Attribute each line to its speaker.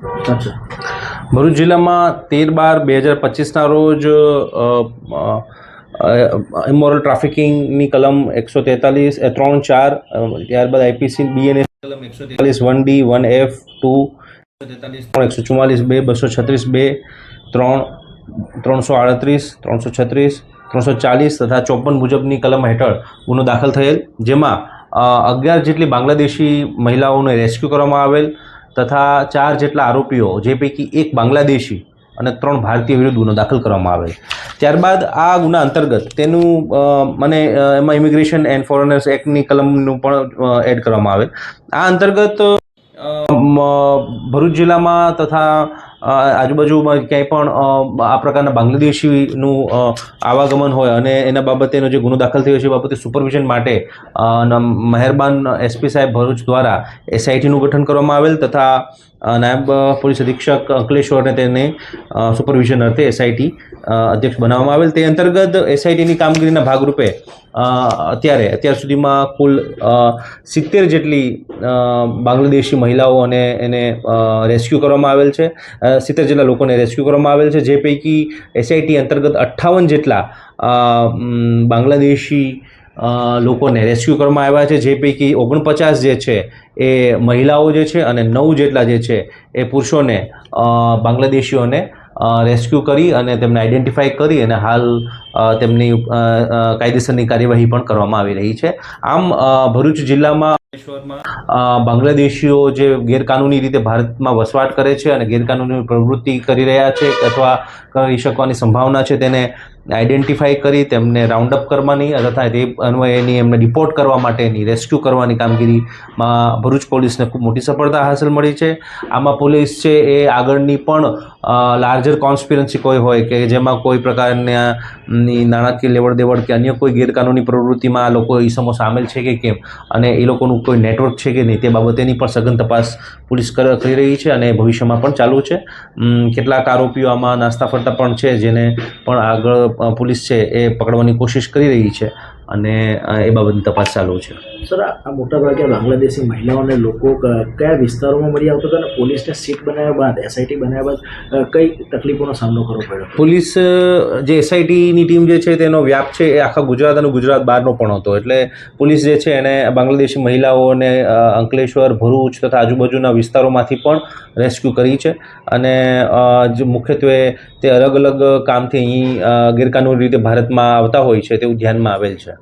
Speaker 1: ભરૂચ જિલ્લામાં 13/12/2025ના રોજ ઇમોરલ ટ્રાફિકિંગની કલમ 143 3-4 ત્યારબાદ આઈપીસી બીએનએસ કલમ 143 1D 1F 2 144 2 236 2 3 338 336 340 તથા 54 મુજબની કલમ હેઠળ ગુનો દાખલ થયેલ, જેમાં 11 જેટલી બાંગ્લાદેશી મહિલાઓને રેસ્ક્યુ કરવામાં આવેલ તથા 4 જેટલા આરોપીઓ, જે પૈકી 1 બાંગ્લાદેશી અને 3 ભારતીય વિરુદ્ધ ગુનો દાખલ કરવામાં આવેલ. ત્યારબાદ આ ગુના અંતર્ગત તેનું એમાં ઇમિગ્રેશન એન્ડ ફોરેનર્સ એક્ટની કલમનું પણ એડ કરવામાં આવેલ. આ અંતર્ગત ભરૂચ જિલ્લામાં તથા આજુબાજુમાં ક્યાંય પણ આ પ્રકારના બાંગ્લાદેશીનું આવાગમન હોય અને એના બાબતેનો જે ગુનો દાખલ થયો છે એ બાબતે સુપરવિઝન માટે મહેરબાન એસપી સાહેબ ભરૂચ દ્વારા એસઆઈટીનું ગઠન કરવામાં આવેલ તથા નાયબ પોલીસ અધિક્ષક અંકલેશ્વરને તેને સુપરવિઝન અર્થે એસઆઈટી અધ્યક્ષ બનાવવામાં આવેલ. તે અંતર્ગત એસઆઈટીની કામગીરીના ભાગરૂપે અત્યાર સુધીમાં કુલ 70 જેટલી બાંગ્લાદેશી મહિલાઓ અને એને રેસ્ક્યુ કરવામાં આવેલ છે. 70 જેટલા લોકોને રેસ્ક્યુ કરવામાં આવેલ છે, જે પૈકી એસઆઈટી અંતર્ગત 58 જેટલા બાંગ્લાદેશી લોકોને રેસ્ક્યુ કરવામાં આવ્યા છે, જે પૈકી 49 જે છે એ મહિલાઓ જે છે અને 9 જેટલા જે છે એ પુરુષોને બાંગ્લાદેશીઓને રેસ્ક્યુ કરી અને તેમને આઈડેન્ટિફાઈ કરી અને હાલ તેમની કાયદેસરની કાર્યવાહી પણ કરવામાં આવી રહી છે. આમ ભરૂચ જિલ્લામાં બાંગ્લાદેશીઓ જે ગેરકાનૂની રીતે ભારતમાં વસવાટ કરે છે અને ગેરકાનૂની પ્રવૃત્તિ કરી રહ્યા છે અથવા કરી શકવાની સંભાવના છે, તેને આઈડેન્ટિફાઈ કરી તેમને રાઉન્ડ અપ કરવાની તથા તે અન્વયેની એમને ડિપોર્ટ કરવા માટેની રેસ્ક્યુ કરવાની કામગીરીમાં ભરૂચ પોલીસને ખૂબ મોટી સફળતા હાંસલ મળી છે. આમાં પોલીસ છે એ આગળની પણ લાર્જર કોન્સ્પિરન્સી કોઈ હોય કે જેમાં કોઈ પ્રકારના નાણાકીય લેવડ દેવડ કે અન્ય કોઈ ગેરકાનૂની પ્રવૃત્તિમાં આ લોકો ઈસમો સામેલ છે કે કેમ અને એ લોકોનું કોઈ નેટવર્ક છે કે નહીં તે બાબતેની પણ સઘન તપાસ પોલીસ કરી રહી છે અને ભવિષ્યમાં પણ ચાલુ છે. કેટલાક આરોપીઓ આમાં નાસ્તા ફરતા પણ છે, જેને પણ આગળ પોલીસ છે એ પકડવાની કોશિશ કરી રહી છે અને એ બાબતની તપાસ ચાલુ છે.
Speaker 2: સર, આ મોટાભાગે બાંગ્લાદેશી મહિલાઓને લોકો કયા વિસ્તારોમાં મળી આવતા હતા અને પોલીસને સીટ બનાવ્યા બાદ એસઆઈટી બનાવ્યા બાદ કઈ તકલીફોનો સામનો કરવો પડ્યો?
Speaker 1: પોલીસ જે એસઆઈટીની ટીમ જે છે તેનો વ્યાપ છે એ આખા ગુજરાત અને ગુજરાત બહારનો પણ હતો, એટલે પોલીસ જે છે એને બાંગ્લાદેશી મહિલાઓને અંકલેશ્વર, ભરૂચ તથા આજુબાજુના વિસ્તારોમાંથી પણ રેસ્ક્યુ કરી છે અને જે મુખ્યત્વે તે અલગ અલગ કામથી અહીં ગેરકાનૂની રીતે ભારતમાં આવતા હોય છે તેવું ધ્યાનમાં આવેલ છે.